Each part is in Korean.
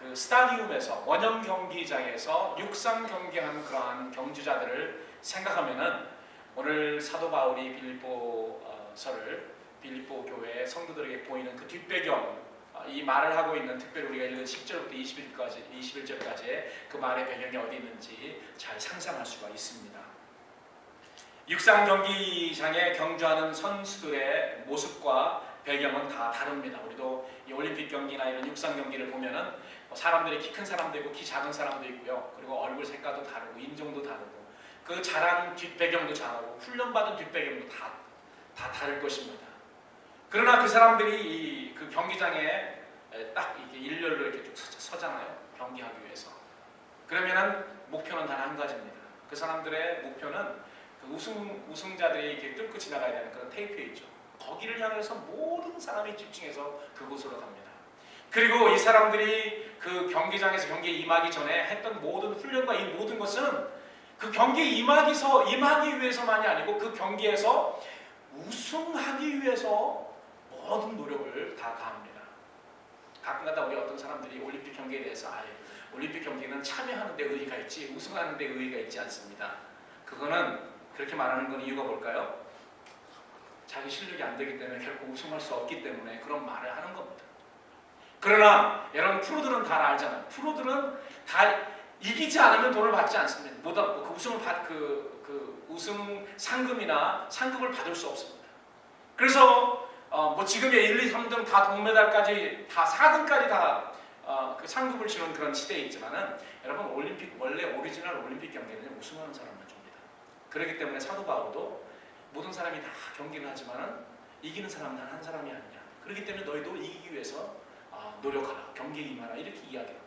그 스타디움에서 원형 경기장에서 육상 경기하는 그러한 경주자들을 생각하면은 오늘 사도 바울이 빌립보 교회 성도들에게 보이는 그 뒷배경, 이 말을 하고 있는 특별히 우리가 읽은 10절부터 21절까지의 그 말의 배경이 어디 있는지 잘 상상할 수가 있습니다. 육상 경기장에 경주하는 선수들의 모습과 배경은 다 다릅니다. 우리도 이 올림픽 경기나 이런 육상 경기를 보면은 사람들이 키 큰 사람도 있고 키 작은 사람도 있고요. 그리고 얼굴 색깔도 다르고 인종도 다르고 그 자란 뒷배경도 다르고 훈련받은 뒷배경도 다 다를 것입니다. 그러나 그 사람들이 그 경기장에 딱 이렇게 일렬로 이렇게 쭉 서잖아요. 경기하기 위해서. 그러면은 목표는 단 한 가지입니다. 그 사람들의 목표는 그 우승자들이 이렇게 뚫고 지나가야 되는 그런 테이프에 있죠. 거기를 향해서 모든 사람이 집중해서 그곳으로 갑니다. 그리고 이 사람들이 그 경기장에서 경기에 임하기 전에 했던 모든 훈련과 이 모든 것은 그 경기에 임하기 위해서만이 아니고 그 경기에서 우승하기 위해서 모든 노력을 다 가합니다. 가끔가다 우리 어떤 사람들이 올림픽 경기에 대해서 올림픽 경기는 참여하는 데 의의가 있지 우승하는 데 의의가 있지 않습니다. 그거는 그렇게 말하는 건 이유가 뭘까요? 자기 실력이 안 되기 때문에 결코 우승할 수 없기 때문에 그런 말을 하는 겁니다. 그러나 여러분 프로들은 다 알잖아요. 프로들은 다 이기지 않으면 돈을 받지 않습니다. 그 우승 상금이나 상금을 받을 수 없습니다. 그래서 뭐 지금의 1, 2, 3등 다 동메달까지 다 4등까지 다 그 상금을 주는 그런 시대에 있지만은 여러분 원래 오리지널 올림픽 경기는 우승하는 사람만 줍니다. 그렇기 때문에 사도 바울도 모든 사람이 다 경기를 하지만은 이기는 사람은 단 한 사람이 아니냐. 그렇기 때문에 너희도 이기기 위해서 노력하라, 경기에 임하라 이렇게 이야기합니다.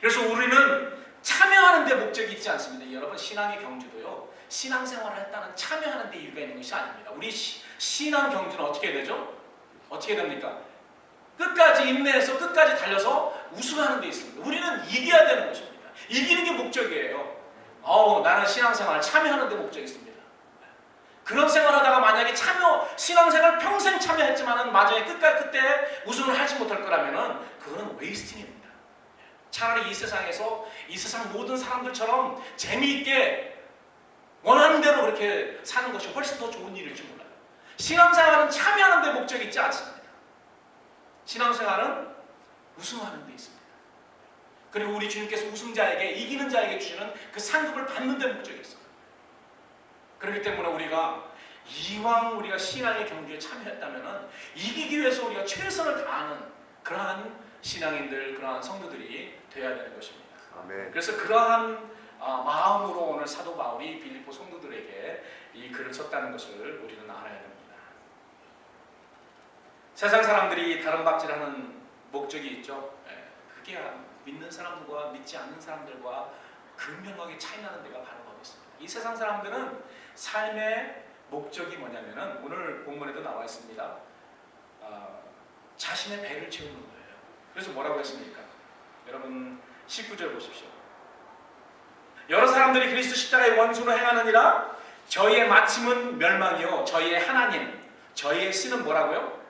그래서 우리는 참여하는 데 목적이 있지 않습니다. 여러분 신앙의 경주도요. 신앙생활을 했다는 참여하는 데 이유가 있는 것이 아닙니다. 우리 신앙 경주는 어떻게 되죠? 어떻게 됩니까? 끝까지 인내해서 끝까지 달려서 우승하는 데 있습니다. 우리는 이겨야 되는 것입니다. 이기는 게 목적이에요. 나는 신앙생활 참여하는 데 목적이 있습니다. 그런 생활하다가 만약에 신앙생활 평생 참여했지만은 마지막에 그때 우승을 하지 못할 거라면은 그거는 웨이스팅입니다. 차라리 이 세상 모든 사람들처럼 재미있게 원하는 대로 그렇게 사는 것이 훨씬 더 좋은 일일지 몰라요. 신앙생활은 참여하는 데 목적이 있지 않습니다. 신앙생활은 우승하는 데 있습니다. 그리고 우리 주님께서 우승자에게 이기는 자에게 주시는 그 상급을 받는 데 목적이 있어요. 그렇기 때문에 이왕 우리가 신앙의 경주에 참여했다면 이기기 위해서 우리가 최선을 다하는 그러한 신앙인들, 그러한 성도들이 되어야 되는 것입니다. 아멘. 그래서 그러한 마음으로 오늘 사도 바울이 빌립보 성도들에게 이 글을 썼다는 것을 우리는 알아야 됩니다. 세상 사람들이 다른 박질하는 목적이 있죠. 그게 믿는 사람들과 믿지 않는 사람들과 극명하게 차이나는 데가 바로 거기 있습니다. 이 세상 사람들은 삶의 목적이 뭐냐면은 오늘 본문에도 나와 있습니다. 자신의 배를 채우는 거예요. 그래서 뭐라고 했습니까? 여러분 19절 보십시오. 여러 사람들이 그리스도 십자가의 원수로 행하느니라. 저희의 마침은 멸망이요 저희의 하나님 저희의 신은 뭐라고요?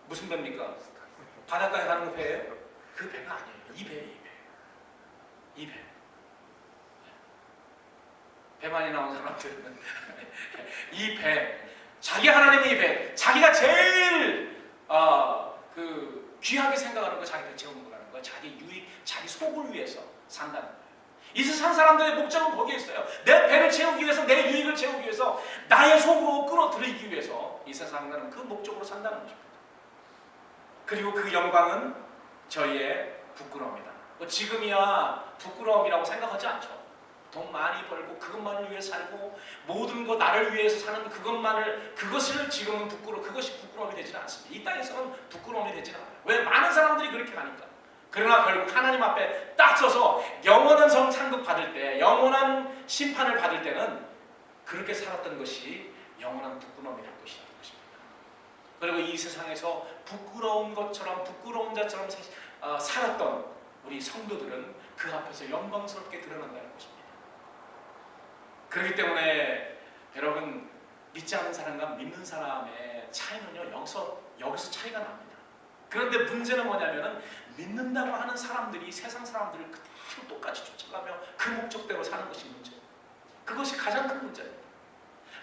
무슨 배입니까? 바닷가에 가는 배예요? 그 배가 아니에요. 이 배예요. 이 배. 배만이 나온 사람들은 이 배, 자기 하나님은 이 배, 자기가 제일 귀하게 생각하는 거 자기 배 채우는 거라는 거예요. 자기 유익, 자기 속을 위해서 산다는 거예요. 이 세상 사람들의 목적은 거기에 있어요. 내 배를 채우기 위해서, 내 유익을 채우기 위해서, 나의 속으로 끌어들이기 위해서 이 세상 사람들은 그 목적으로 산다는 것입니다. 그리고 그 영광은 저희의 부끄러움이다. 지금이야 부끄러움이라고 생각하지 않죠. 돈 많이 벌고 그것만을 위해 살고 모든 것 나를 위해서 사는 그것을 지금은 그것이 부끄러움이 되지는 않습니다. 이 땅에서는 부끄러움이 되지는 않아요. 왜? 많은 사람들이 그렇게 하니까. 그러나 결국 하나님 앞에 딱 서서 영원한 상급 받을 때, 영원한 심판을 받을 때는 그렇게 살았던 것이 영원한 부끄러움이 될 것이라는 것입니다. 그리고 이 세상에서 부끄러운 것처럼 부끄러운 자처럼 살았던 우리 성도들은 그 앞에서 영광스럽게 드러난다는 것입니다. 그렇기 때문에 여러분 믿지 않는 사람과 믿는 사람의 차이는요 여기서 차이가 납니다. 그런데 문제는 뭐냐면은 믿는다고 하는 사람들이 세상 사람들을 그대로 똑같이 쫓아가며 그 목적대로 사는 것이 문제예요. 그것이 가장 큰 문제예요.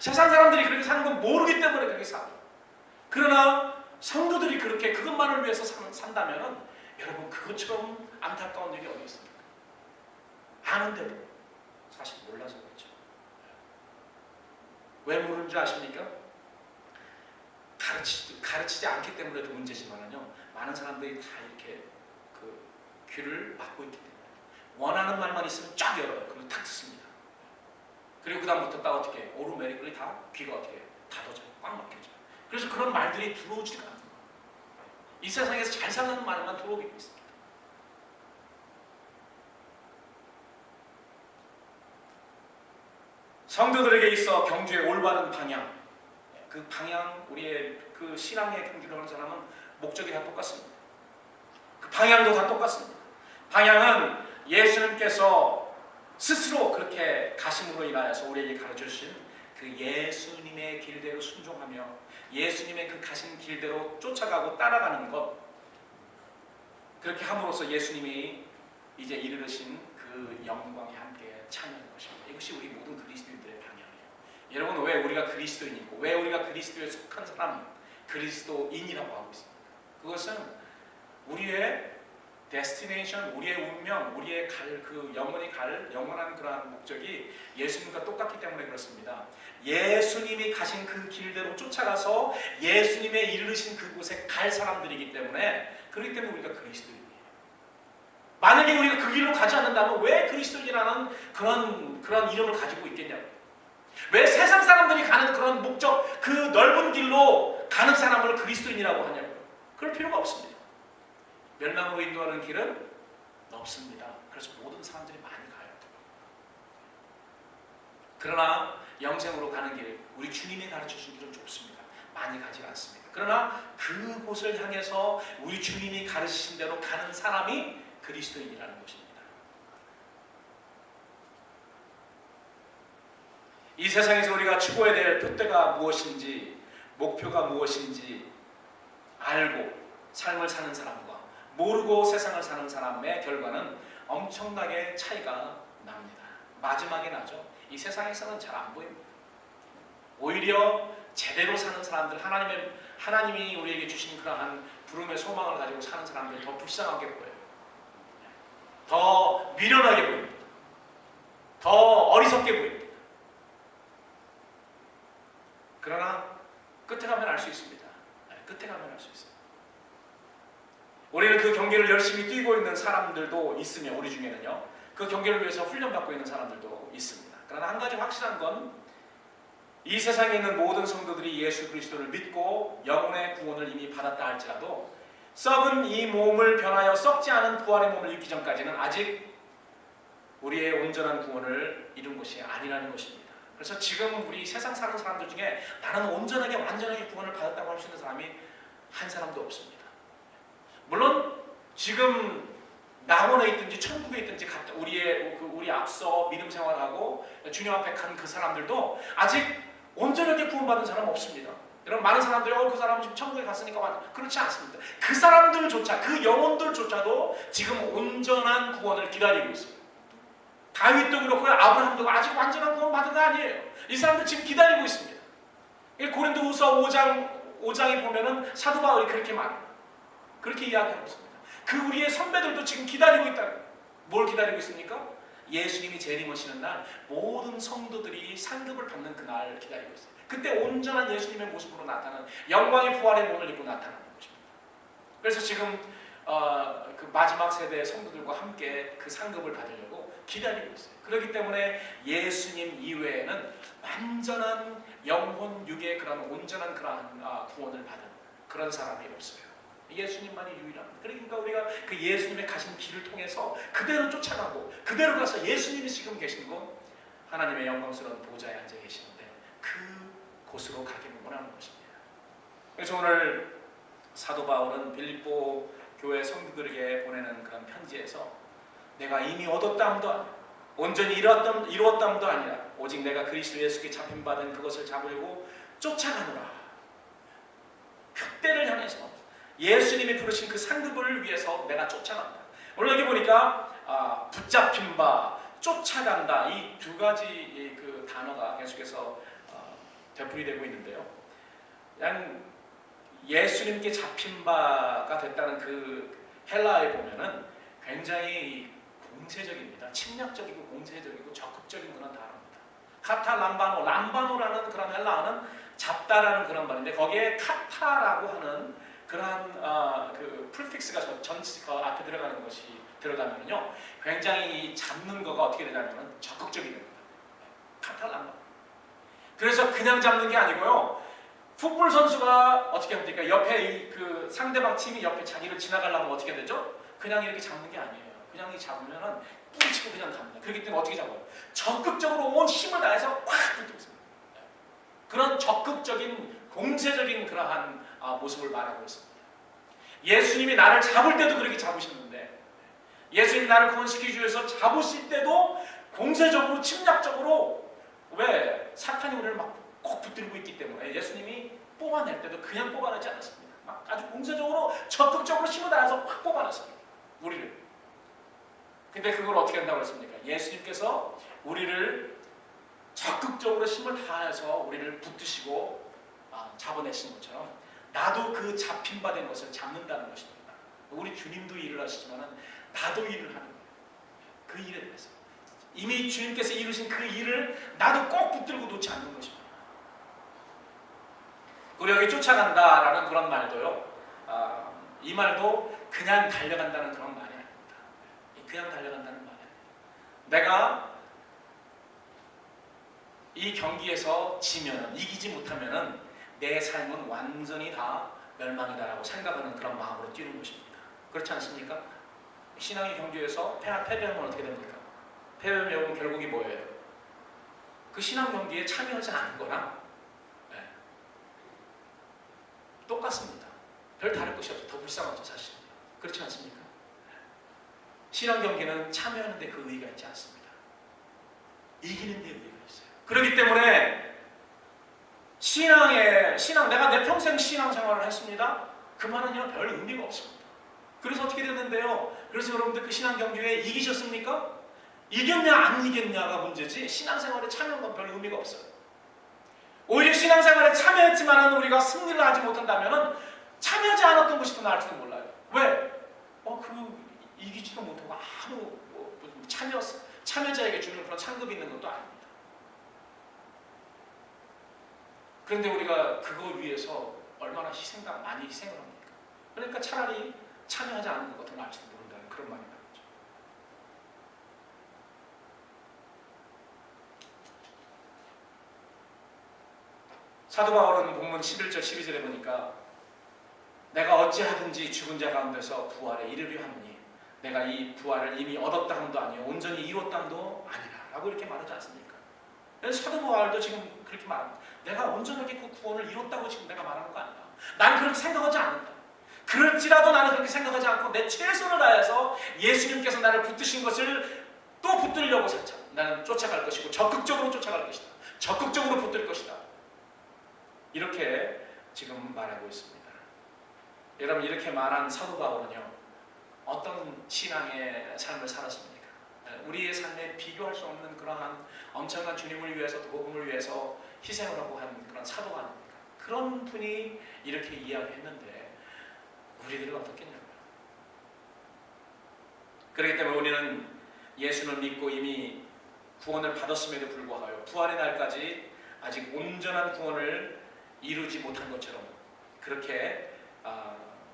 세상 사람들이 그렇게 사는 건 모르기 때문에 그렇게 살아요. 그러나 성도들이 그렇게 그것만을 위해서 산다면은 여러분 그것처럼 안타까운 일이 어디 있습니까? 아는데도 사실 몰라서 그렇죠. 왜 모르는 줄 아십니까? 가르치지 않기 때문에도 문제지만요. 많은 사람들이 다 이렇게 그 귀를 막고 있기 때문에 원하는 말만 있으면 쫙 열어요. 그리고 탁 듣습니다. 그리고 그 다음부터 딱 어떻게 오르메리끌이 다 귀가 어떻게 닫아져요. 꽉 막혀져요. 그래서 그런 말들이 들어오지가 않아요. 이 세상에서 잘 사는 말만 들어오고 있습니다. 성도들에게 있어 경주의 올바른 방향, 그 방향, 우리의 그 신앙의 경주를 하는 사람은 목적이 다 똑같습니다. 그 방향도 다 똑같습니다. 방향은 예수님께서 스스로 그렇게 가심으로 인하여서 우리에게 가르쳐주신 그 예수님의 길대로 순종하며 예수님의 그 가신 길대로 쫓아가고 따라가는 것, 그렇게 함으로써 예수님이 이제 이르르신 그 영광에 함께 참여하는 것입니다. 이것이 우리 모든 그리스도인들의 방향이에요. 여러분, 왜 우리가 그리스도인이고 왜 우리가 그리스도에 속한 사람, 그리스도인이라고 하고 있습니까? 그것은 우리의 데스티네이션, 우리의 운명, 우리의 그 영원히 갈 영원한 그러한 목적이 예수님과 똑같기 때문에 그렇습니다. 예수님이 가신 그 길대로 쫓아가서 예수님의 이르르신 그곳에 갈 사람들이기 때문에, 그렇기 때문에 우리가 그리스도인이에요. 만약에 우리가 그 길로 가지 않는다면 왜 그리스도인이라는 그런 이름을 가지고 있겠냐고. 왜 세상 사람들이 가는 그런 목적, 그 넓은 길로 가는 사람을 그리스도인이라고 하냐고. 그럴 필요가 없습니다. 멸망으로 인도하는 길은 없습니다. 그래서 모든 사람들이 많이 가요. 그러나 영생으로 가는 길, 우리 주님이 가르쳐준 길은 좁습니다. 많이 가지 않습니다. 그러나 그곳을 향해서 우리 주님이 가르치신 대로 가는 사람이 그리스도인이라는 것입니다. 이 세상에서 우리가 추구해야 될 표대가 무엇인지, 목표가 무엇인지 알고 삶을 사는 사람과 모르고 세상을 사는 사람의 결과는 엄청나게 차이가 납니다. 마지막에 나죠. 이 세상에서는 잘 안 보입니다. 오히려 제대로 사는 사람들, 하나님이 우리에게 주신 그러한 부름의 소망을 가지고 사는 사람들이 더 불쌍하게 보여요. 더 미련하게 보입니다. 더 어리석게 보입니다. 그러나 끝에 가면 알 수 있습니다. 끝에 가면 알 수 있습니다. 우리는 그 경기를 열심히 뛰고 있는 사람들도 있으며, 우리 중에는요, 그 경기를 위해서 훈련받고 있는 사람들도 있습니다. 그러나 한 가지 확실한 건, 이 세상에 있는 모든 성도들이 예수 그리스도를 믿고 영혼의 구원을 이미 받았다 할지라도 썩은 이 몸을 변하여 썩지 않은 부활의 몸을 입기 전까지는 아직 우리의 온전한 구원을 이룬 것이 아니라는 것입니다. 그래서 지금 우리 세상 사는 사람들 중에 나는 온전하게 완전하게 구원을 받았다고 할 수 있는 사람이 한 사람도 없습니다. 물론 지금 낙원에 있든지 천국에 있든지 우리 앞서 믿음 생활하고 주님 앞에 간 그 사람들도 아직 온전하게 구원받은 사람은 없습니다. 여러분, 많은 사람들이 그 사람은 지금 천국에 갔으니까 그렇지 않습니다. 그 사람들조차, 그 영혼들조차도 지금 온전한 구원을 기다리고 있어요. 다윗도 그렇고 아브라함도 아직 완전한 구원 받은 거 아니에요. 이 사람들 지금 기다리고 있습니다. 고린도후서 5장에 보면은 사도 바울이 그렇게 말해요. 그렇게 이야기하고 있습니다. 그 우리의 선배들도 지금 기다리고 있다. 뭘 기다리고 있습니까? 예수님이 재림하시는 날, 모든 성도들이 상급을 받는 그날 기다리고 있어요. 그때 온전한 예수님의 모습으로 나타나는 영광의 부활의 몸을 입고 나타나는 것입니다. 그래서 지금 그 마지막 세대의 성도들과 함께 그 상급을 받으려고 기다리고 있어요. 그렇기 때문에 예수님 이외에는 완전한 영혼 육의 그런 온전한 그러한 구원을 받은 그런 사람이 없어요. 예수님만이 유일합니다. 그러니까 우리가 그 예수님의 가신 길을 통해서 그대로 쫓아가고 그대로 가서 예수님이 지금 계신 곳, 하나님의 영광스러운 보좌에 앉아 계시는데 그 곳으로 가기를 원하는 것입니다. 그래서 오늘 사도 바울은 빌립보 교회 성도들에게 보내는 그런 편지에서 내가 이미 얻었다함도 아니라 온전히 이루었다함도 아니라 오직 내가 그리스도 예수께 잡힌받은 그것을 잡으려고 쫓아가노라. 표대를 향해서 예수님이 부르신 그 상급을 위해서 내가 쫓아간다. 오늘 여기 보니까 붙잡힌 바, 쫓아간다, 이 두 가지 그 단어가 계속해서 되풀이 되고 있는데요. 그냥 예수님께 잡힌 바가 됐다는 그 헬라어에 보면은 굉장히 공세적입니다. 침략적이고 공세적이고 적극적인 그런 단어입니다. 카타 람바노, 람바노라는 그런 헬라어는 잡다라는 그런 말인데 거기에 카타라고 하는 그러한 그 프리픽스가 전치가 앞에 들어가는 것이 들어가면요 굉장히 잡는 거가 어떻게 되냐면 적극적이 됩니다. 카타 람바. 그래서 그냥 잡는 게 아니고요. 풋볼 선수가 어떻게 합니까? 옆에 그 상대방 팀이 옆에 자기를 지나가려면 어떻게 되죠? 그냥 이렇게 잡는 게 아니에요. 그냥 이렇게 잡으면은 뿌리치고 그냥 갑니다. 그렇기 때문에 어떻게 잡아요? 적극적으로 온 힘을 다해서 꽉 붙습니다. 그런 적극적인 공세적인 그러한 모습을 말하고 있습니다. 예수님이 나를 잡을 때도 그렇게 잡으셨는데 예수님이 나를 구원시키기 위해서 잡으실 때도 공세적으로 침략적으로 왜? 사탄이 우리를 막 꼭 붙들고 있기 때문에 예수님이 뽑아낼 때도 그냥 뽑아내지 않았습니다. 막 아주 공세적으로 적극적으로 힘을 다해서 확 뽑아냈습니다. 우리를. 근데 그걸 어떻게 한다고 했습니까? 예수님께서 우리를 적극적으로 힘을 다해서 우리를 붙드시고 잡아내신 것처럼 나도 그 잡힌 바 된 것을 잡는다는 것입니다. 우리 주님도 일을 하시지만 나도 일을 하는 거예요. 그 일에 대해서. 이미 주님께서 이루신 그 일을 나도 꼭 붙들고 놓지 않는 것입니다. 우리 여기 쫓아간다라는 그런 말도요. 이 말도 그냥 달려간다는 그런 말이 아닙니다. 그냥 달려간다는 말이 아닙니다. 내가 이 경기에서 지면은 이기지 못하면은 내 삶은 완전히 다 멸망이다라고 생각하는 그런 마음으로 뛰는 것입니다. 그렇지 않습니까? 신앙의 경주에서 패배하면 어떻게 됩니까? 패배하면 결국이 뭐예요? 그 신앙 경기에 참여하지 않은 거랑 똑같습니다. 별 다를 것이 없어요. 더 불쌍하죠 사실. 그렇지 않습니까? 신앙 경기는 참여하는 데 그 의의가 있지 않습니다. 이기는 데 의의가 있어요. 그렇기 때문에 신앙 내가 내 평생 신앙생활을 했습니다. 그 말은요 별 의미가 없습니다. 그래서 어떻게 됐는데요? 그래서 여러분들 그 신앙 경주에 이기셨습니까? 이겼냐 안 이겼냐가 문제지 신앙생활에 참여한 건 별 의미가 없어요. 오히려 신앙생활에 참여했지만 우리가 승리를 하지 못한다면 참여하지 않았던 것이 더 나을지도 몰라요. 왜? 이기지도 못하고 아무 참여자에게 주는 그런 상급이 있는 것도 아닙니다. 그런데 우리가 그거 위해서 얼마나 많이 희생을 합니까? 그러니까 차라리 참여하지 않은 것가 더 나을지도 모른다는 그런 말이 나오죠. 사도 바울은 본문 11절 12절에 보니까 내가 어찌하든지 죽은 자 가운데서 부활에 이르려 하노니 내가 이 부활을 이미 얻었다 함도 아니요 온전히 이뤘다 함도 아니라 라고 이렇게 말하지 않습니까? 사도 바울도 지금 그렇게 말합니다. 내가 온전하게 그 구원을 이뤘다고 지금 내가 말하는 거 아니다. 나는 그렇게 생각하지 않는다. 그럴지라도 나는 그렇게 생각하지 않고 내 최선을 다해서 예수님께서 나를 붙드신 것을 또 붙들려고 나는 쫓아갈 것이고 적극적으로 쫓아갈 것이다. 적극적으로 붙들 것이다. 이렇게 지금 말하고 있습니다. 여러분 이렇게 말한 사도 바울은요 어떤 신앙의 삶을 살았습니까? 우리의 삶에 비교할 수 없는 그러한 엄청난 주님을 위해서 복음을 위해서 희생을 하고 한 그런 사도가 아닙니까? 그런 분이 이렇게 이야기했는데 우리들은 어떻겠냐고요. 그렇기 때문에 우리는 예수를 믿고 이미 구원을 받았음에도 불구하여 부활의 날까지 아직 온전한 구원을 이루지 못한 것처럼 그렇게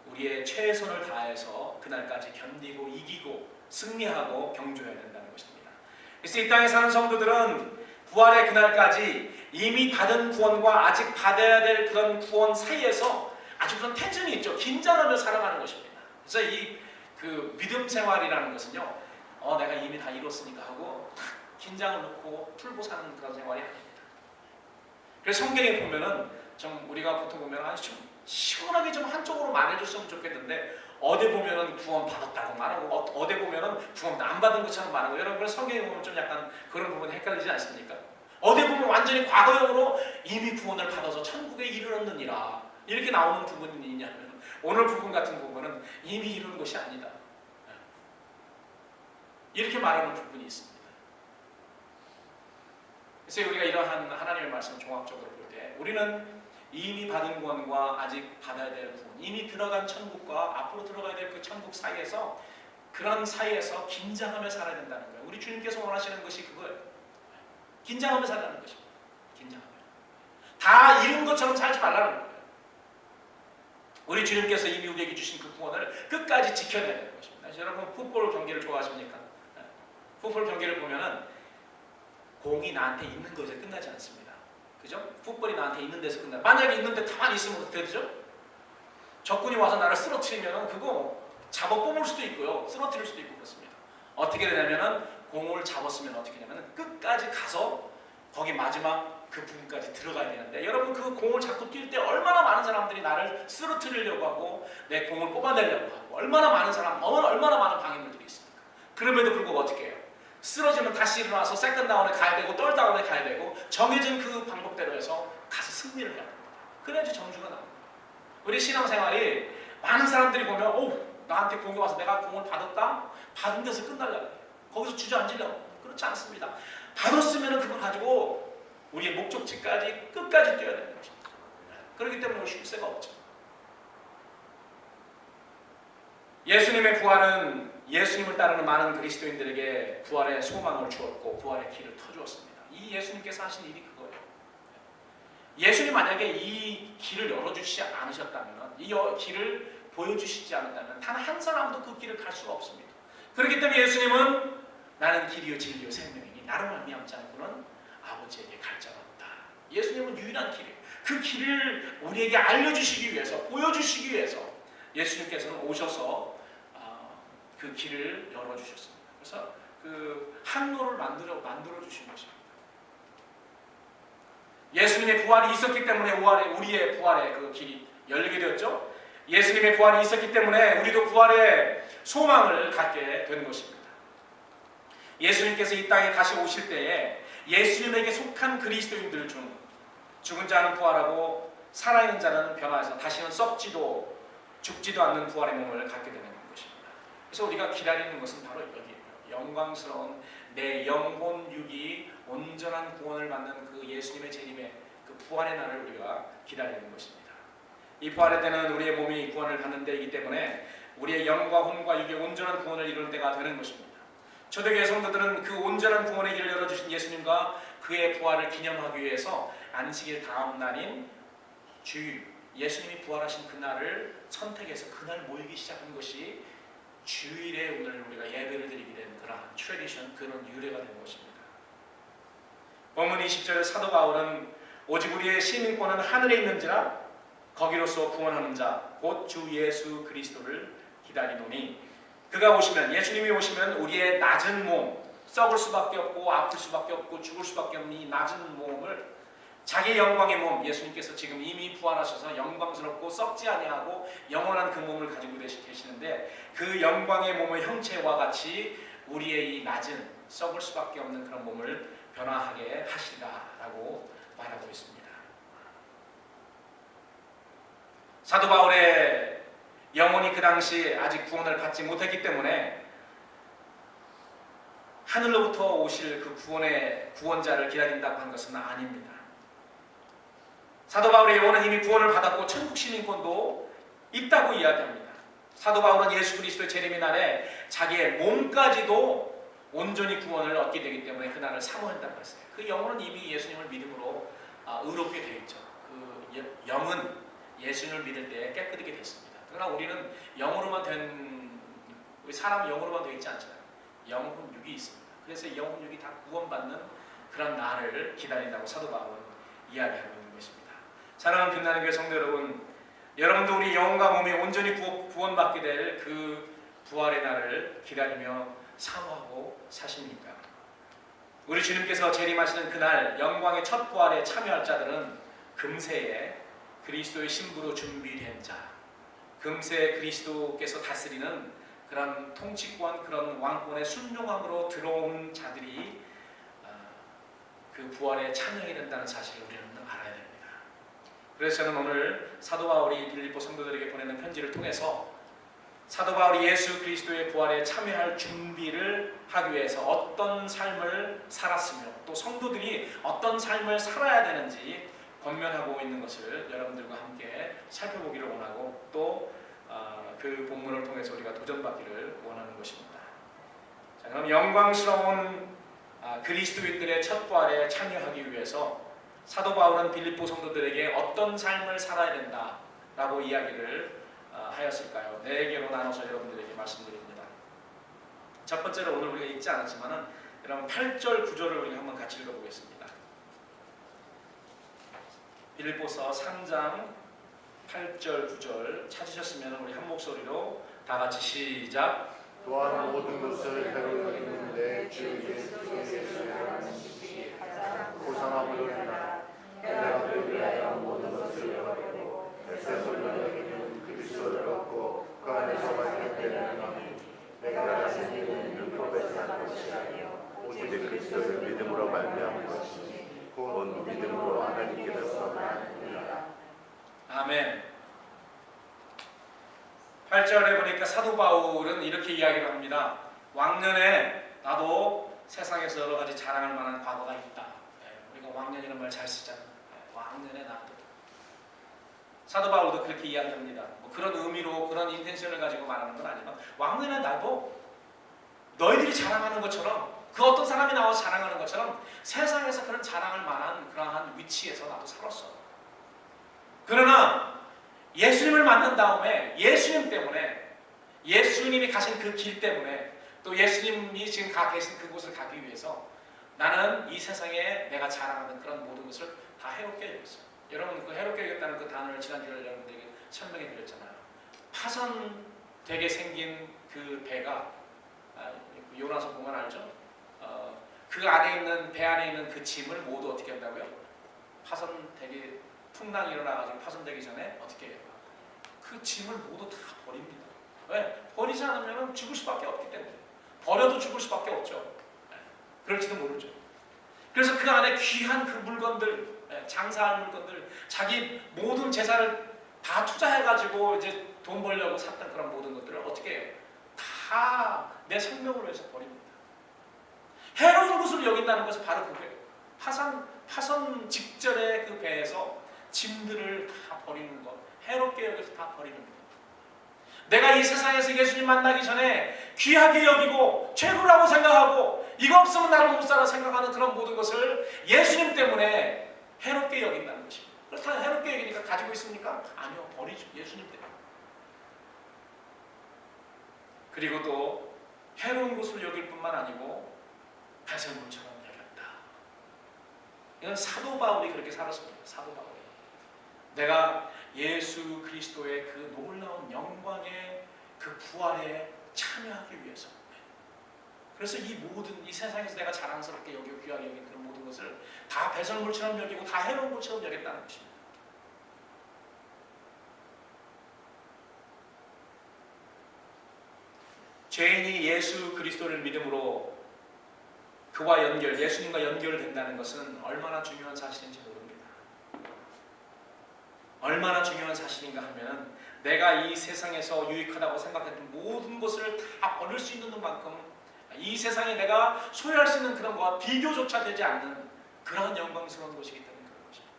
우리의 최선을 다해서 그날까지 견디고 이기고 승리하고 경주해야 된다는 것입니다. 그래서 이 땅에 사는 성도들은 부활의 그날까지 이미 받은 구원과 아직 받아야 될 그런 구원 사이에서 아주 그런 텐션이 있죠. 긴장하며 살아가는 것입니다. 그래서 이 그 믿음 생활이라는 것은요 내가 이미 다 이뤘으니까 하고 긴장을 놓고 풀고 사는 그런 생활이 아닙니다. 그래서 성경에 보면은 좀 우리가 보통 보면 좀 시원하게 좀 한쪽으로 말해줬으면 좋겠는데 어디 보면은 구원 받았다고 말하고 어디 보면은 구원 안 받은 것처럼 말하고 여러분 성경에 보면 좀 약간 그런 부분이 헷갈리지 않습니까? 어디 보면 완전히 과거형으로 이미 구원을 받아서 천국에 이르렀느니라 이렇게 나오는 부분이 있냐면 오늘 부분 같은 부분은 이미 이룬 것이 아니다. 이렇게 말하는 부분이 있습니다. 그래서 우리가 이러한 하나님의 말씀을 종합적으로 볼 때 우리는 이미 받은 구원과 아직 받아야 될 구원, 이미 들어간 천국과 앞으로 들어가야 될 그 천국 사이에서 그런 사이에서 긴장하며 살아야 된다는 거예요. 우리 주님께서 원하시는 것이 그거예요. 긴장하며 살라는 것입니다. 긴장하며. 다 이룬 것처럼 살지 말라는 거예요. 우리 주님께서 이미 우리에게 주신 그 구원을 끝까지 지켜내야 되는 것입니다. 여러분 풋볼 경기를 좋아하십니까? 풋볼 경기를 보면은 공이 나한테 있는 것에 끝나지 않습니다. 그죠? 풋볼이 나한테 있는 데서 끝나. 만약에 있는데 가만히 있으면 어떻게 되죠? 적군이 와서 나를 쓰러뜨리면은 그거 잡아 뽑을 수도 있고요. 쓰러뜨릴 수도 있고 그렇습니다. 어떻게 되냐면은 공을 잡았으면 어떻게 되냐면은 끝까지 가서 거기 마지막 그 부분까지 들어가야 되는데 여러분 그 공을 잡고 뛸 때 얼마나 많은 사람들이 나를 쓰러뜨리려고 하고 내 공을 뽑아내려고 하고 얼마나 많은 방해물들이 있습니까? 그럼에도 불구하고 어떻게 해요? 쓰러지면 다시 일어나서 세컨 다운에 가야 되고 덜 다운에 가야 되고 정해진 그 방법대로 해서 가서 승리를 해야 됩니다. 그래야지 점수가 나옵니다. 우리 신앙생활이 많은 사람들이 보면 나한테 공이 와서 내가 공을 받았다? 받은 데서 끝날려고 해요. 거기서 주저앉으려고. 그렇지 않습니다. 받았으면 그걸 가지고 우리의 목적지까지 끝까지 뛰어야 되는 것입니다. 그렇기 때문에 쉴 새가 없죠. 예수님의 부활은 예수님을 따르는 많은 그리스도인들에게 부활의 소망을 주었고 부활의 길을 터주었습니다. 이 예수님께서 하신 일이 그거예요. 예수님 만약에 이 길을 열어주시지 않으셨다면 이 길을 보여주시지 않았다면 단 한 사람도 그 길을 갈 수가 없습니다. 그렇기 때문에 예수님은 나는 길이요 진리요 생명이니 나로 말미암지 않고는 아버지에게 갈 자가 없다. 예수님은 유일한 길이에요. 그 길을 우리에게 알려주시기 위해서 보여주시기 위해서 예수님께서는 오셔서 그 길을 열어주셨습니다. 그래서 그 항로를 만들어 주신 것입니다. 예수님의 부활이 있었기 때문에 우리의 부활의 그 길이 열리게 되었죠. 예수님의 부활이 있었기 때문에 우리도 부활의 소망을 갖게 된 것입니다. 예수님께서 이 땅에 다시 오실 때에 예수님에게 속한 그리스도인들 중 죽은 자는 부활하고 살아있는 자는 변화해서 다시는 썩지도 죽지도 않는 부활의 몸을 갖게 되는 것입니다. 그래서 우리가 기다리는 것은 바로 여기에요. 영광스러운 내 영혼 육이 온전한 구원을 받는 그 예수님의 재림의 그 부활의 날을 우리가 기다리는 것입니다. 이 부활의 때는 우리의 몸이 구원을 받는 때이기 때문에 우리의 영과 혼과 육의 온전한 구원을 이루는 때가 되는 것입니다. 초대교회 성도들은 그 온전한 구원의 길을 열어주신 예수님과 그의 부활을 기념하기 위해서 안식일 다음 날인 주일, 예수님이 부활하신 그날을 선택해서 그날 모이기 시작한 것이 주일에 오늘 우리가 예배를 드리게 된 그런 트래디션, 그런 유래가 된 것입니다. 본문 20절에 사도 바울은 오직 우리의 시민권은 하늘에 있는지라 거기로서 구원하는 자 곧 주 예수 그리스도를 기다리노니 그가 오시면, 예수님이 오시면 우리의 낮은 몸, 썩을 수밖에 없고 아플 수밖에 없고 죽을 수밖에 없는 이 낮은 몸을 자기 영광의 몸, 예수님께서 지금 이미 부활하셔서 영광스럽고 썩지 아니하고 영원한 그 몸을 가지고 계시는데 그 영광의 몸의 형체와 같이 우리의 이 낮은 썩을 수밖에 없는 그런 몸을 변화하게 하시리라라고 말하고 있습니다. 사도 바울의 영혼이 그 당시 아직 구원을 받지 못했기 때문에 하늘로부터 오실 그 구원자를 기다린다고 한 것은 아닙니다. 사도 바울의 영혼은 이미 구원을 받았고 천국 시민권도 있다고 이야기합니다. 사도 바울은 예수 그리스도의 재림의 날에 자기의 몸까지도 온전히 구원을 얻게 되기 때문에 그날을 사모한다고 했어요. 그 영혼은 이미 예수님을 믿음으로 의롭게 되어 있죠. 그 영은 예수님을 믿을 때 깨끗하게 됐습니다. 그러나 우리는 영으로만 우리 사람은 영으로만 되어 있지 않잖아요. 영혼 육이 있습니다. 그래서 영혼 육이 다 구원받는 그런 날을 기다린다고 사도 바울은 이야기하고 있는 것입니다. 사랑하는 빛나는 교회 성도 여러분, 여러분도 우리 영혼과 몸이 온전히 구원받게 될 그 부활의 날을 기다리며 사모하고 사십니까? 우리 주님께서 재림하시는 그날 영광의 첫 부활에 참여할 자들은 금세에 그리스도의 신부로 준비된 자, 금세 그리스도께서 다스리는 그런 통치권, 그런 왕권의 순종함으로 들어온 자들이 그 부활에 참여하게 된다는 사실을 우리는 알아야 됩니다. 그래서 저는 오늘 사도 바울이 빌립보 성도들에게 보내는 편지를 통해서 사도 바울이 예수 그리스도의 부활에 참여할 준비를 하기 위해서 어떤 삶을 살았으며 또 성도들이 어떤 삶을 살아야 되는지 권면하고 있는 것을 여러분들과 함께 살펴보기를 원하고 또 그 본문을 통해서 우리가 도전받기를 원하는 것입니다. 자, 그럼 영광스러운 그리스도인들의 첫 부활에 참여하기 위해서 사도 바울은 빌립보 성도들에게 어떤 삶을 살아야 된다라고 이야기를 하였을까요? 4개로 나눠서 여러분들에게 말씀드립니다. 첫 번째로 오늘 우리가 읽지 않았지만은 여러분 8절 9절을 우리가 한번 같이 읽어보겠습니다. 빌립보서 3장 8절 9절 찾으셨으면 우리 한 목소리로 다 같이 시작. 또한 모든 것을 해로 여기는데 주 예수 그리스도의 고상함으로 인하여 내가 그를 위하여 모든 것을 버리고 백성을 여기는 그리스도를 얻고 그 안에서 발견되는 것이 내가 가진 일은 율법에 산 것이 아니요 오직 그리스도를 믿음으로 말미암은 것이니 곧 믿음으로 하나님께로서 나느니라. 아멘. 8절에 보니까 사도 바울은 이렇게 이야기를 합니다. 왕년에 나도 세상에서 여러 가지 자랑할 만한 과거가 있다. 우리가 왕년이라는 말 잘 쓰잖아요. 왕년에 나도. 사도 바울도 그렇게 이야기합니다. 뭐 그런 의미로 그런 인텐션을 가지고 말하는 건 아니지만 왕년에 나도 너희들이 자랑하는 것처럼 그 어떤 사람이 나와서 자랑하는 것처럼 세상에서 그런 자랑할 만한 그러한 위치에서 나도 살았어. 그러나 예수님을 만난 다음에 예수님 때문에 예수님이 가신 그 길 때문에 또 예수님이 지금 가 계신 그곳을 가기 위해서 나는 이 세상에 내가 자랑하는 그런 모든 것을 다 해롭게 여겼어요. 여러분 그 해롭게 여겼다는 그 단어를 지난주에 여러분들에게 설명해 드렸잖아요. 파손되게 생긴 그 배가 요나서 보면 알죠? 그 안에 있는 배 안에 있는 그 짐을 모두 어떻게 한다고요? 파손되게 풍랑이 일어나가지고 파손되기 전에 어떻게 해요? 그 짐을 모두 다 버립니다. 왜? 버리지 않으면 죽을 수밖에 없기 때문에. 버려도 죽을 수밖에 없죠. 그럴지도 모르죠. 그래서 그 안에 귀한 그 물건들, 장사할 물건들, 자기 모든 재산을 다 투자해가지고 이제 돈 벌려고 샀던 그런 모든 것들을 어떻게 해요? 다 내 생명을 위해서 버립니다. 해로운 것을 여긴다는 것은 바로 그거예요. 파손 직전에 그 배에서 짐들을 다 버리는 것, 해롭게 여겨서 다 버리는 것. 내가 이 세상에서 예수님 만나기 전에 귀하게 여기고 최고라고 생각하고 이거 없으면 나를 못 살아 생각하는 그런 모든 것을 예수님 때문에 해롭게 여긴다는 것입니다. 그렇다면 해롭게 여기니까 가지고 있습니까? 아니요, 버리죠. 예수님 때문에. 그리고 또 해로운 것을 여길 뿐만 아니고 배설물처럼 여겼다. 이건 사도 바울이 그렇게 살았습니다. 사도 바울이. 내가 예수 그리스도의 그 놀라운 영광의 그 부활에 참여하기 위해서. 그래서 이 모든 이 세상에서 내가 자랑스럽게 여기고 귀하게 여긴 그런 모든 것을 다 배설물처럼 여기고 다 해로운 것처럼 여겼다는 것입니다. 죄인이 예수 그리스도를 믿음으로 그와 예수님과 연결된다는 것은 얼마나 중요한 사실인지 모릅니다. 얼마나 중요한 사실인가 하면 내가 이 세상에서 유익하다고 생각했던 모든 것을 다 버릴 수 있는 만큼 이 세상에 내가 소유할 수 있는 그런 것과 비교조차 되지 않는 그러한 영광스러운 것이기 때문에 그런 것입니다.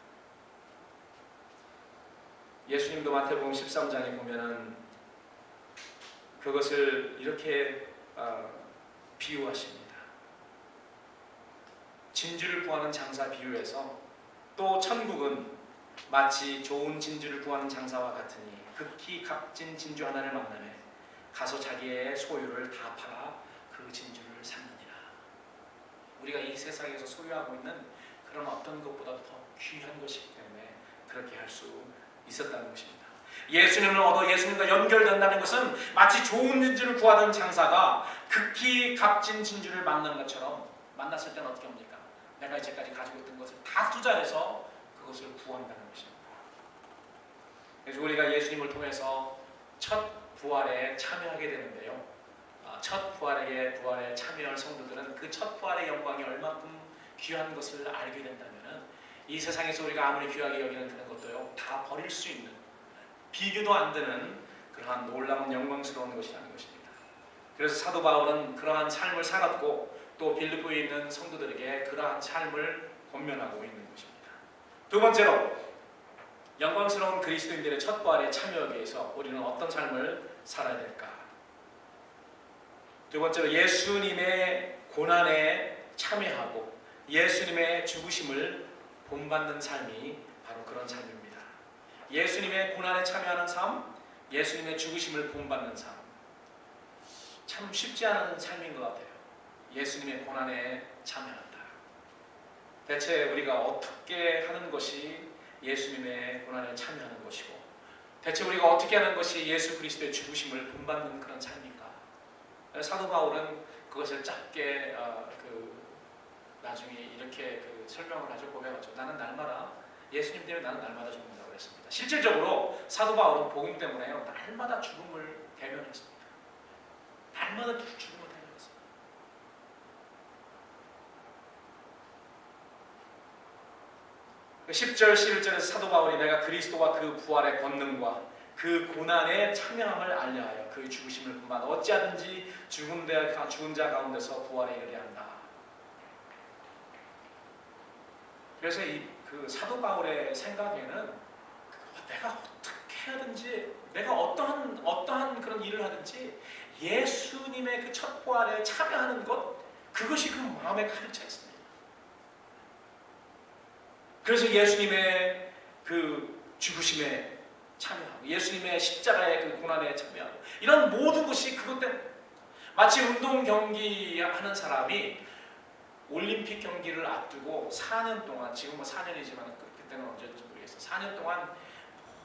예수님도 마태복음 13장에 보면은 그것을 이렇게 비유하십니다. 진주를 구하는 장사 비유해서 또 천국은 마치 좋은 진주를 구하는 장사와 같으니 극히 값진 진주 하나를 만나매 가서 자기의 소유를 다 팔아 그 진주를 샀느니라. 우리가 이 세상에서 소유하고 있는 그런 어떤 것보다 더 귀한 것이기 때문에 그렇게 할 수 있었다는 것입니다. 예수님을 얻어 예수님과 연결된다는 것은 마치 좋은 진주를 구하는 장사가 극히 값진 진주를 만나는 것처럼 만났을 때는 어떻게 합니까? 내가 이제까지 가지고 있던 것을 다 투자해서 그것을 구한다는 것입니다. 그래서 우리가 예수님을 통해서 첫 부활에 참여하게 되는데요. 첫 부활에 참여할 성도들은 그 첫 부활의 영광이 얼마큼 귀한 것을 알게 된다면 이 세상에서 우리가 아무리 귀하게 여기는 그런 것도요 다 버릴 수 있는, 비교도 안 되는 그러한 놀라운 영광스러운 것이라는 것입니다. 그래서 사도 바울은 그러한 삶을 살았고 또 빌립보에 있는 성도들에게 그러한 삶을 권면하고 있는 것입니다. 두 번째로 영광스러운 그리스도인들의 첫 부활에 참여하기 위해서 우리는 어떤 삶을 살아야 될까? 두 번째로 예수님의 고난에 참여하고 예수님의 죽으심을 본받는 삶이 바로 그런 삶입니다. 예수님의 고난에 참여하는 삶, 예수님의 죽으심을 본받는 삶. 참 쉽지 않은 삶인 것 같아요. 예수님의 고난에 참여한다. 대체 우리가 어떻게 하는 것이 예수님의 고난에 참여하는 것이고, 대체 우리가 어떻게 하는 것이 예수 그리스도의 죽으심을 본받는 그런 삶인가? 사도 바울은 그것을 짧게 나중에 이렇게 설명을 하죠. 고백하죠. 나는 날마다 예수님 때문에 나는 날마다 죽는다고 그랬습니다. 실질적으로 사도 바울은 복음 때문에요 날마다 죽음을 대면했습니다. 날마다 죽음을 대면했습니다. 10절 11절에서 사도 바울이 내가 그리스도와 그 부활의 권능과 그 고난에 참여함을 알려하여 그 죽으심을 본받아 어찌하든지 죽은 자 가운데서 부활에 이르게 한다. 그래서 그 사도 바울의 생각에는 내가 어떻게 하든지, 내가 어떠한 그런 일을 하든지 예수님의 그 첫 부활에 참여하는 것, 그것이 그 마음에 가득 차 있습니다. 그래서 예수님의 그 죽으심에 참여하고 예수님의 십자가의 그 고난에 참여하고 이런 모든 것이 그것 때문에, 마치 운동 경기 하는 사람이 올림픽 경기를 앞두고 4년 동안, 지금은 4년이지만 그때는 언제인지 모르겠어요. 4년 동안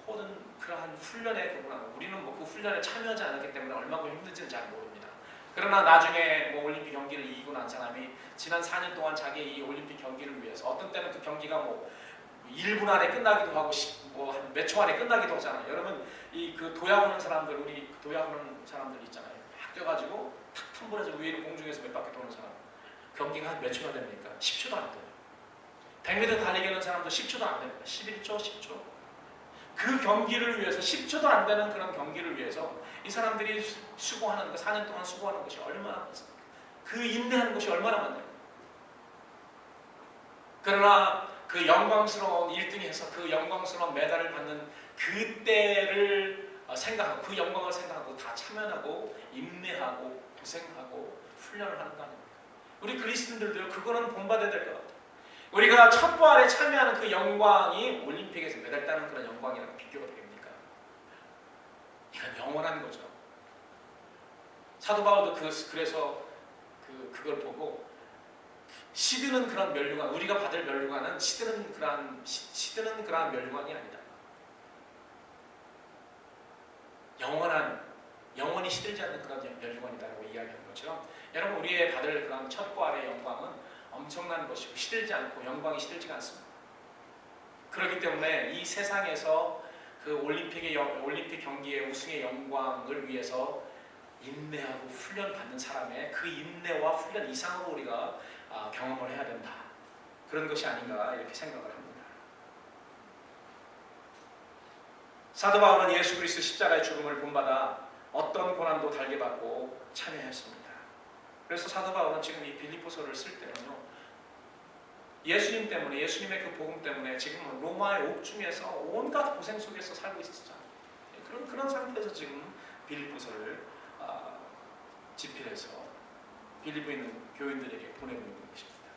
모든 그러한 훈련에, 우리는 그 훈련에 참여하지 않았기 때문에 얼마나 힘든지는 잘 모릅니다. 그러나 나중에 올림픽 경기를 이기고 난 사람이 지난 4년 동안 자기의 이 올림픽 경기를 위해서, 어떤 때는 그 경기가 1분 안에 끝나기도 하고 한 몇 초 안에 끝나기도 하잖아요. 여러분 그 도약하는 사람들, 우리 도약하는 사람들 있잖아요. 막 뛰어가지고 탁 tum블해서 위로 공중에서 몇 바퀴 도는 사람, 경기가 한 몇 초나 됩니까? 10초도 안 돼요. 100m 달리기 하는 사람도 10초도 안 됩니다. 11초, 10초. 그 경기를 위해서 10초도 안 되는 그런 경기를 위해서 이 사람들이 수고하는 거, 4년 동안 수고하는 것이 얼마나 많습니까? 그 인내하는 것이 얼마나 많나요? 그러나 그 영광스러운 1등에서 그 영광스러운 메달을 받는 그때를 생각하고 그 영광을 생각하고 다 참여하고 인내하고 고생하고 훈련을 하는 거 아닙니까? 우리 그리스도인들도요, 그거는 본받아야 될 것 같아요. 우리가 첫 부활에 참여하는 그 영광이 올림픽에서 메달 따는 그런 영광이랑 비교가 됩니까? 이건 영원한 거죠. 사도 바울도 그래서 그걸 보고 시드는 그런 면류관, 우리가 받을 면류관은 시드는 그러한 면류관이 아니다. 영원히 시들지 않는 그런 면류관이다라고 이야기하는 거죠. 여러분, 우리의 받을 그런 첫 부활의 영광은 엄청난 것이고 시들지 않고 영광이 시들지가 않습니다. 그렇기 때문에 이 세상에서 그 올림픽 경기의 우승의 영광을 위해서 인내하고 훈련 받는 사람의 그 인내와 훈련 이상으로 우리가 경험을 해야 된다. 그런 것이 아닌가 이렇게 생각을 합니다. 사도 바울은 예수 그리스도 십자가의 죽음을 본받아 어떤 고난도 달게 받고 참여했습니다. 그래서 사도 바울은 지금 이 빌립보서를 쓸 때는요, 예수님 때문에, 예수님의 그 복음 때문에 지금 로마의 옥중에서 온갖 고생 속에서 살고 있었잖아요. 그런 상태에서 지금 빌립보서를 집필해서 빌립보에 있는 교인들에게 보내고 있는 것입니다.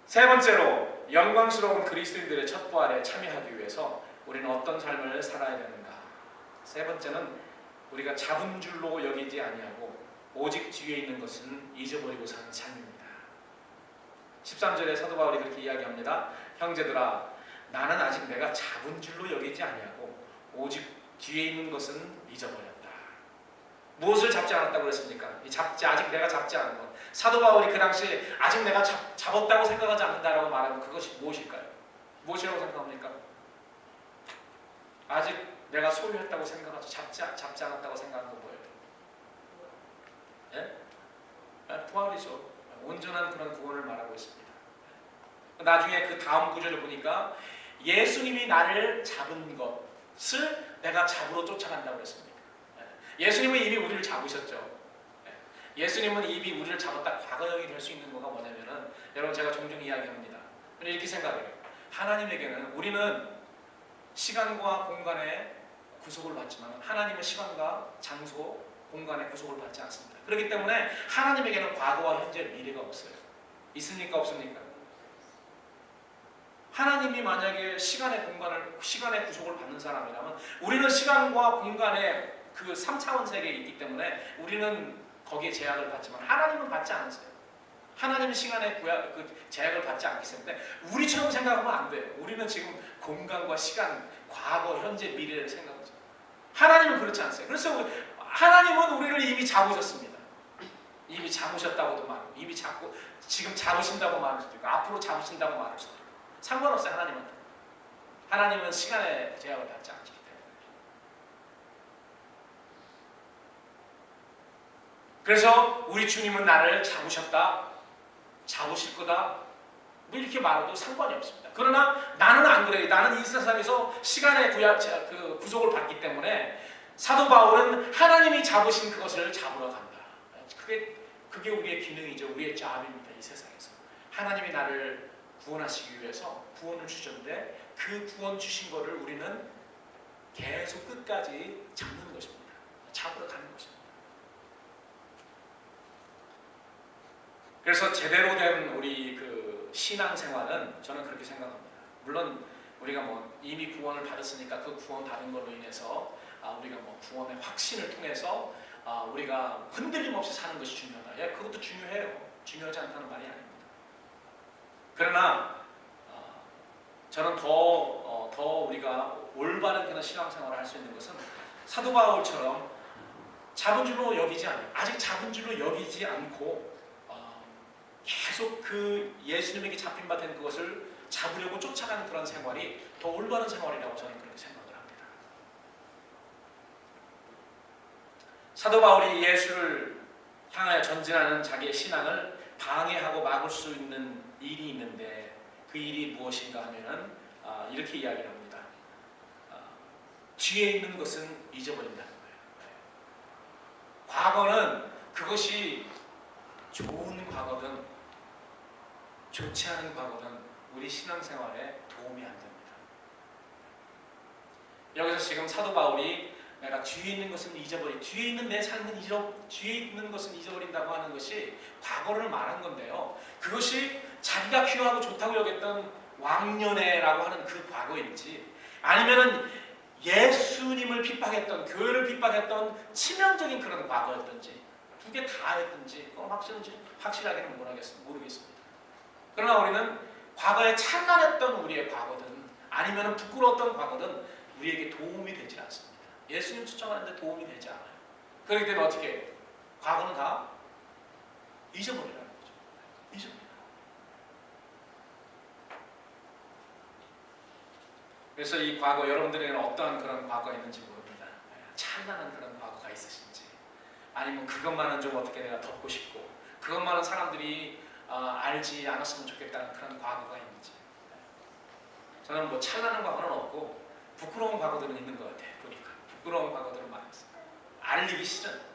세 번째로, 영광스러운 그리스도인들의 첫 부활에 참여하기 위해서 우리는 어떤 삶을 살아야 되는가? 세 번째는 우리가 잡은 줄로 여기지 아니하고 오직 뒤에 있는 것은 잊어버리고 사는 삶입니다. 13절에 사도 바울이 그렇게 이야기합니다. 형제들아, 나는 아직 내가 잡은 줄로 여기지 아니하고 오직 뒤에 있는 것은 잊어버렸다. 무엇을 잡지 않았다고 그랬습니까? 아직 내가 잡지 않은 것. 사도 바울이 그 당시 아직 내가 잡았다고 생각하지 않는다라고 말하면 그것이 무엇일까요? 무엇이라고 생각합니까? 아직 내가 소유했다고 생각하지 잡지 않았다고 생각하는 건 뭐예요? 예? 부활이죠. 온전한 그런 구원을 말하고 있습니다. 나중에 그 다음 구절을 보니까 예수님이 나를 잡은 것을 내가 잡으러 쫓아간다고 그랬습니다. 예수님은 이미 우리를 잡으셨죠. 예수님은 이미 우리를 잡았다 과거형이 될 수 있는 거가 뭐냐면은, 여러분 제가 종종 이야기합니다. 이렇게 생각해요. 하나님에게는 우리는 시간과 공간의 구속을 받지만 하나님은 시간과 장소, 공간의 구속을 받지 않습니다. 그렇기 때문에 하나님에게는 과거와 현재, 미래가 없어요. 있습니까? 없습니까? 하나님이 만약에 시간의 구속을 받는 사람이라면 우리는 시간과 공간의 그 3차원 세계에 있기 때문에 우리는 거기에 제약을 받지만 하나님은 받지 않으세요. 하나님은 시간의 제약을 받지 않기 때문에 우리처럼 생각하면 안 돼요. 우리는 지금 공간과 시간, 과거, 현재, 미래를 생각하죠. 하나님은 그렇지 않으세요. 그래서 하나님은 우리를 이미 잡으셨습니다. 이미 잡으셨다고도 말하고, 이미 지금 잡으신다고 말할 수도 있고, 앞으로 잡으신다고 말할 수도 있고, 상관없어요. 하나님한테. 하나님은 시간의 제약을 받지 않기 때문에. 그래서 우리 주님은 나를 잡으셨다, 잡으실 거다, 뭐 이렇게 말해도 상관이 없습니다. 그러나 나는 안 그래요. 나는 이 세상에서 시간의 구속을 받기 때문에 사도 바울은 하나님이 잡으신 그것을 잡으러 간다. 그게 우리의 기능이죠. 우리의 잡입니다. 이 세상에서. 하나님이 나를 구원하시기 위해서 구원을 주셨는데 그 구원 주신 거를 우리는 계속 끝까지 잡는 것입니다. 잡으러 가는 것입니다. 그래서 제대로 된 우리 그 신앙생활은 저는 그렇게 생각합니다. 물론 우리가 뭐 이미 구원을 받았으니까 그 구원 받은 걸로 인해서 우리가 뭐 구원의 확신을 통해서 우리가 흔들림 없이 사는 것이 중요하다. 예, 그것도 중요해요. 중요하지 않다는 말이 아닙니다. 그러나 저는 더 우리가 올바른 그런 신앙생활을 할 수 있는 것은 사도 바울처럼 잡은 줄로 여기지 않아요. 아직 잡은 줄로 여기지 않고 계속 그 예수님에게 잡힌 바 된 그것을 잡으려고 쫓아가는 그런 생활이 더 올바른 생활이라고 저는 그렇게 생각을 합니다. 사도 바울이 예수를 향하여 전진하는 자기의 신앙을 방해하고 막을 수 있는 일이 있는데 그 일이 무엇인가 하면은 이렇게 이야기를 합니다. 뒤에 있는 것은 잊어버린다는 거예요. 과거는 그것이 좋은 과거든 좋지 않은 과거든 우리 신앙생활에 도움이 안 됩니다. 여기서 지금 사도 바울이 내가 뒤에 있는 것은 뒤에 있는 내 삶은 뒤에 있는 것은 잊어버린다고 하는 것이 과거를 말한 건데요. 그것이 자기가 귀하고 좋다고 여겼던 왕년회라고 하는 그 과거인지 아니면은 예수님을 핍박했던, 교회를 핍박했던 치명적인 그런 과거였던지 두 개 다 했던지 그건 확실하게는 모르겠습니다. 그러나 우리는 과거에 찬란했던 우리의 과거든 아니면 부끄러웠던 과거든 우리에게 도움이 되지 않습니다. 예수님 추천하는데 도움이 되지 않아요. 그렇기 때문에 어떻게 해요? 과거는 다 잊어버리라는 거죠. 잊어버려. 그래서 이 과거 여러분들에게는 어떠한 그런 과거가 있는지 모릅니다. 찬란한 그런 과거가 있으신지 아니면 그것만은 좀 어떻게 내가 덮고 싶고 그것만은 사람들이 알지 않았으면 좋겠다는 그런 과거가 있는지. 저는 뭐 찬란한 과거는 없고 부끄러운 과거들은 있는 것 같아요. 보니까 부끄러운 과거들은 많았어요. 알리기 싫은.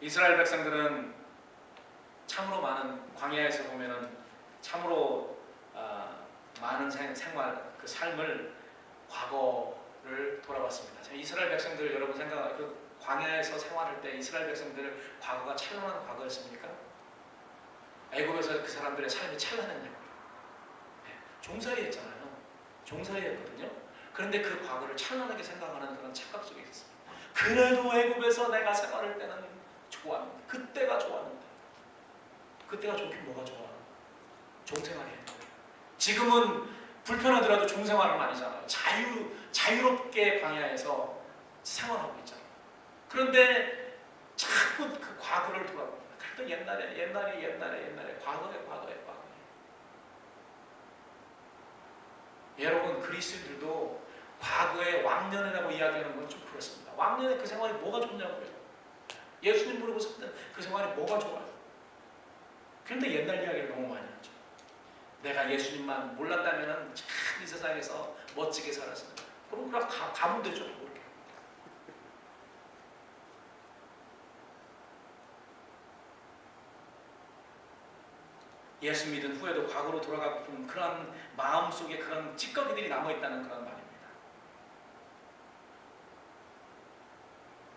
이스라엘 백성들은 참으로 많은 광야에서 보면은 참으로 많은 생활 그 삶을 과거를 돌아봤습니다. 이스라엘 백성들 여러분 그 광야에서 생활할 때 이스라엘 백성들 과거가 찬란한 과거였습니까? 애굽에서 그 사람들의 삶이 찬란했냐고요. 네, 종살이 했잖아요. 종살이 했거든요. 그런데 그 과거를 찬란하게 생각하는 그런 착각 속에 있었어요. 그래도 애굽에서 내가 생활할 때는 좋았는데 그때가 좋았는데 그때가 좋긴 뭐가 좋아? 종생활이 했는데 지금은 불편하더라도 종생활은 아니잖아요. 자유롭게 광야에서 생활하고 있잖아요. 그런데 자꾸 그 과거를 돌아봅니다. 그래도 옛날에 과거에. 여러분 그리스도인들도 과거의 왕년이라고 이야기하는 건 좀 그렇습니다. 왕년에 그 생활이 뭐가 좋냐고요. 예수님 모르고 살던 그 생활이 뭐가 좋아요. 그런데 옛날 이야기를 너무 많이 하죠. 내가 예수님만 몰랐다면 참 이 세상에서 멋지게 살았을 거야. 그럼 가면 되죠. 그렇게. 예수 믿은 후에도 과거로 돌아가고 싶은 그런 마음속에 그런 찌꺼기들이 남아있다는 그런 말입니다.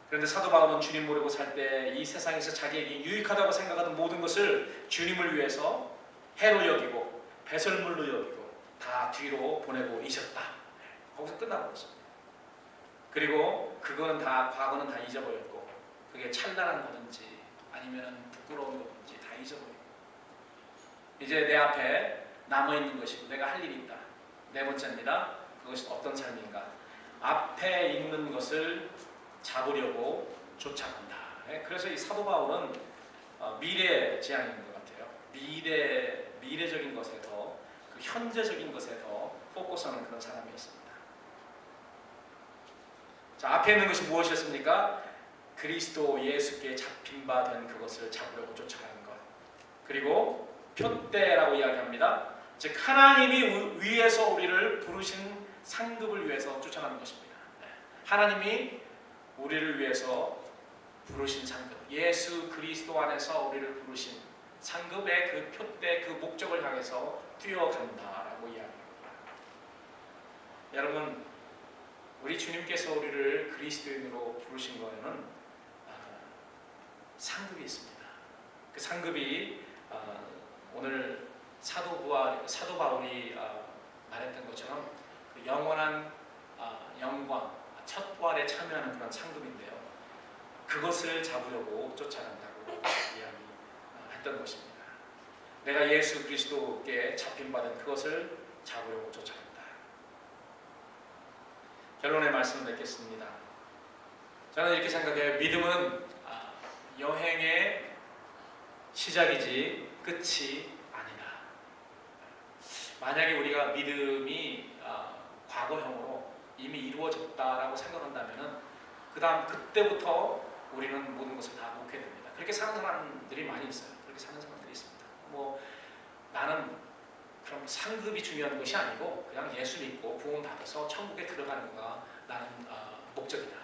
그런데 사도 바울은 주님 모르고 살 때 이 세상에서 자기에게 유익하다고 생각하는 모든 것을 주님을 위해서 해로 여기고 배설물로 여기고 다 뒤로 보내고 있었다. 거기서 끝나버렸습니다. 그리고 그거는 다 과거는 다 잊어버렸고 그게 찬란한 거든지 아니면 부끄러운 거든지 다 잊어버리고 이제 내 앞에 남아있는 것이고 내가 할 일이 있다. 네 번째입니다. 그것이 어떤 삶인가? 앞에 있는 것을 잡으려고 쫓아간다. 그래서 이 사도 바울은 미래 지향인 것 같아요. 미래적인 것에 더 그 현재적인 것에 더 포커스하는 그런 사람이었습니다. 자, 앞에 있는 것이 무엇이었습니까? 그리스도 예수께 잡힌 바 된 그것을 잡으려고 쫓아가는 것. 그리고 표대라고 이야기합니다. 즉 하나님이 위에서 우리를 부르신 상급을 위해서 쫓아가는 것입니다. 하나님이 우리를 위해서 부르신 상급, 예수 그리스도 안에서 우리를 부르신 상급의 그 표대, 그 목적을 향해서 뛰어간다라고 이야기합니다. 여러분, 우리 주님께서 우리를 그리스도인으로 부르신 거에는 상급이 있습니다. 그 상급이 오늘 사도 바울이 말했던 것처럼 그 영원한 영광, 첫 부활에 참여하는 그런 상급인데요. 그것을 잡으려고 쫓아간다고 이야기했던 것입니다. 내가 예수 그리스도께 잡힌 바는 그것을 잡으려고 쫓아간다. 결론의 말씀을 맺겠습니다. 저는 이렇게 생각해요. 믿음은 여행의 시작이지 끝이 아니다. 만약에 우리가 믿음이 과거형으로 이미 이루어졌다라고 생각한다면 그때부터 우리는 모든 것을 다 놓게 됩니다. 그렇게 사는 사람들이 많이 있어요. 그렇게 사는 사람들이 있습니다. 나는 그럼 상급이 중요한 것이 아니고 그냥 예수 믿고 구원 받아서 천국에 들어가는 거가 나는 목적이다.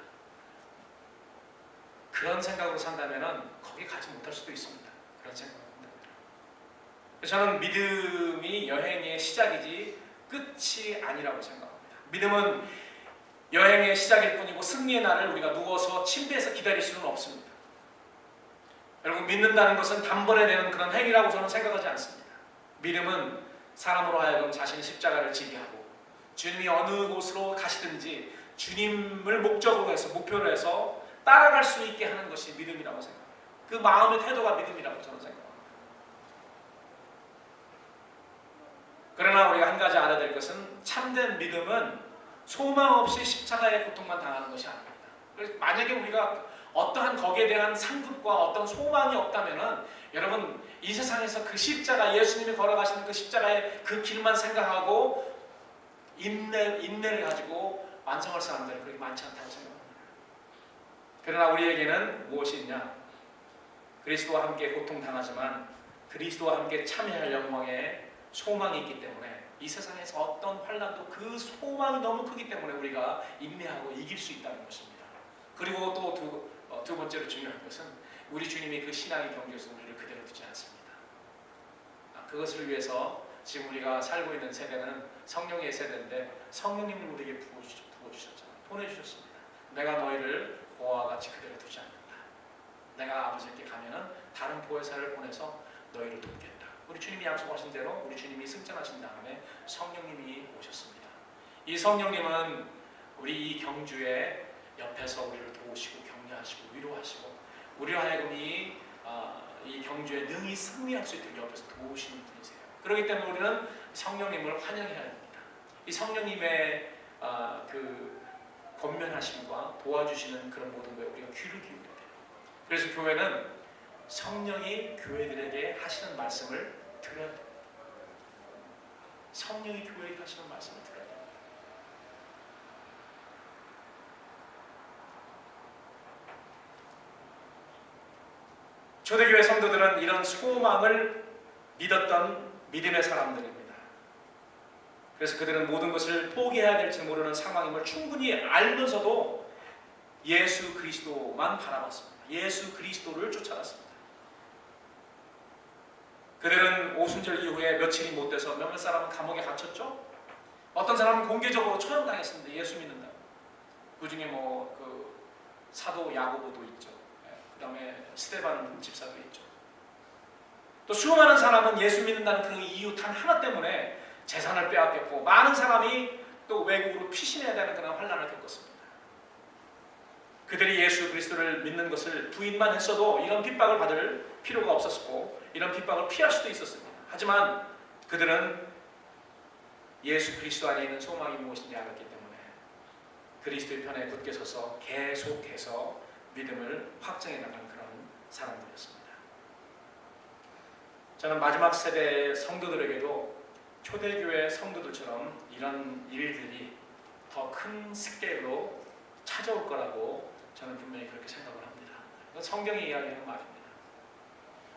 그런 생각으로 산다면 거기 가지 못할 수도 있습니다. 그런 생각으로 한다면. 저는 믿음이 여행의 시작이지 끝이 아니라고 생각합니다. 믿음은 여행의 시작일 뿐이고 승리의 날을 우리가 누워서 침대에서 기다릴 수는 없습니다. 여러분, 믿는다는 것은 단번에 되는 그런 행위라고 저는 생각하지 않습니다. 믿음은 사람으로 하여금 자신의 십자가를 지게 하고 주님이 어느 곳으로 가시든지 주님을 목적으로 해서 목표로 해서 따라갈 수 있게 하는 것이 믿음이라고 생각합니다. 그 마음의 태도가 믿음이라고 저는 생각합니다. 그러나 우리가 한 가지 알아야 될 것은 참된 믿음은 소망 없이 십자가의 고통만 당하는 것이 아닙니다. 그래서 만약에 우리가 어떠한 거기에 대한 상급과 어떤 소망이 없다면은 여러분 이 세상에서 그 십자가 예수님이 걸어가시는 그 십자가의 그 길만 생각하고 인내를 가지고 완성할 사람들은 그렇게 많지 않다고 생각합니다. 그러나 우리에게는 무엇이 있냐? 그리스도와 함께 고통당하지만 그리스도와 함께 참여할 영광의 소망이 있기 때문에 이 세상에서 어떤 환난도 그 소망이 너무 크기 때문에 우리가 인내하고 이길 수 있다는 것입니다. 그리고 또 두 번째로 중요한 것은 우리 주님이 그 신앙의 경주에서 우리를 그대로 두지 않습니다. 그것을 위해서 지금 우리가 살고 있는 세대는 성령의 세대인데 성령님을 우리에게 부어주셨잖아요. 보내주셨습니다. 내가 너희를 고아와 같이 그대로 두지 않는다. 내가 아버지께 가면은 다른 보혜사를 보내서 너희를 돕겠다. 우리 주님이 약속하신 대로 우리 주님이 승천하신 다음에 성령님이 오셨습니다. 이 성령님은 우리 이 경주에 옆에서 우리를 도우시고 격려하시고 위로하시고 우리 하여금 이 경주에 능히 승리할 수 있도록 옆에서 도우시는 분이세요. 그렇기 때문에 우리는 성령님을 환영해야 합니다. 이 성령님의 그 권면하심과 도와주시는 그런 모든 거에 우리가 귀를 기울여야 돼요. 그래서 교회는 성령이 교회들에게 하시는 말씀을 들어야 돼요. 성령이 교회에게 하시는 말씀을 들어야 돼요. 초대교회 성도들은 이런 소망을 믿었던 믿음의 사람들입니다. 그래서 그들은 모든 것을 포기해야 될지 모르는 상황임을 충분히 알면서도 예수 그리스도만 바라봤습니다. 예수 그리스도를 쫓아갔습니다. 그들은 오순절 이후에 며칠이 못 돼서 몇몇 사람은 감옥에 갇혔죠. 어떤 사람은 공개적으로 처형당했습니다. 예수 믿는다고. 그 중에 그 사도 야고보도 있죠. 그 다음에 스데반 집사도 있죠. 또 수많은 사람은 예수 믿는다는 그 이유 단 하나 때문에 재산을 빼앗겼고, 많은 사람이 또 외국으로 피신해야 되는 그런 환난을 겪었습니다. 그들이 예수 그리스도를 믿는 것을 부인만 했어도 이런 핍박을 받을 필요가 없었고, 이런 핍박을 피할 수도 있었습니다. 하지만 그들은 예수 그리스도 안에 있는 소망이 무엇인지 알았기 때문에 그리스도의 편에 굳게 서서 계속해서 믿음을 확장해 나가는 그런 사람들이었습니다. 저는 마지막 세대의 성도들에게도 초대교회 성도들처럼 이런 일들이 더 큰 스케일로 찾아올 거라고 저는 분명히 그렇게 생각을 합니다. 성경이 이야기하는 말입니다.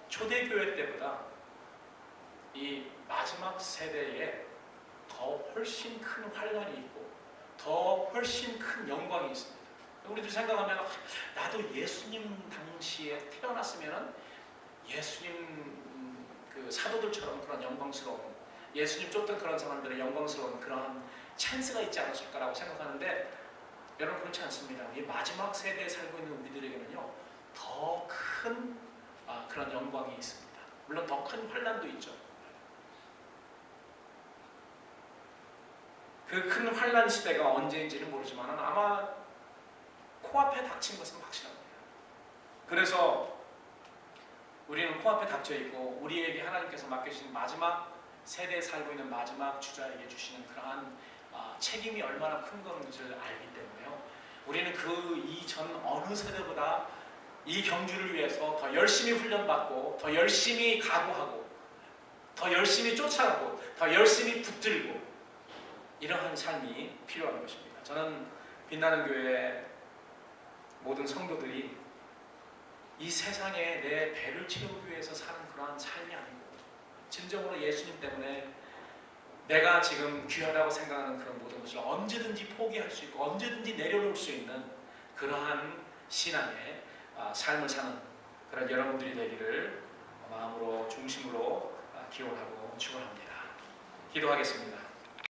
초대교회 때보다 이 마지막 세대에 더 훨씬 큰 환란이 있고 더 훨씬 큰 영광이 있습니다. 우리들 생각하면 나도 예수님 당시에 태어났으면 예수님 그 사도들처럼 그런 영광스러운, 예수님 쫓던 그런 사람들의 영광스러운 그러한 찬스가 있지 않았을까라고 생각하는데, 여러분 그렇지 않습니다. 이 마지막 세대에 살고 있는 우리들에게는요 더 큰 그런 영광이 있습니다. 물론 더 큰 환난도 있죠. 그 큰 환난 시대가 언제인지는 모르지만 아마 코앞에 닥친 것은 확실합니다. 그래서 우리는 코앞에 닥쳐 있고 우리에게 하나님께서 맡겨주신 마지막 세대에 살고 있는 마지막 주자에게 주시는 그러한 책임이 얼마나 큰 것인지를 알기 때문에요. 우리는 그 이전 어느 세대보다 이 경주를 위해서 더 열심히 훈련받고, 더 열심히 각오하고, 더 열심히 쫓아가고, 더 열심히 붙들고, 이러한 삶이 필요한 것입니다. 저는 빛나는 교회의 모든 성도들이 이 세상에 내 배를 채우기 위해서 사는 그러한 삶이 아니고, 진정으로 예수님 때문에 내가 지금 귀하다고 생각하는 그런 모든 것을 언제든지 포기할 수 있고 언제든지 내려놓을 수 있는 그러한 신앙의 삶을 사는 그런 여러분들이 되기를 마음으로 중심으로 기원하고 축원합니다. 기도하겠습니다.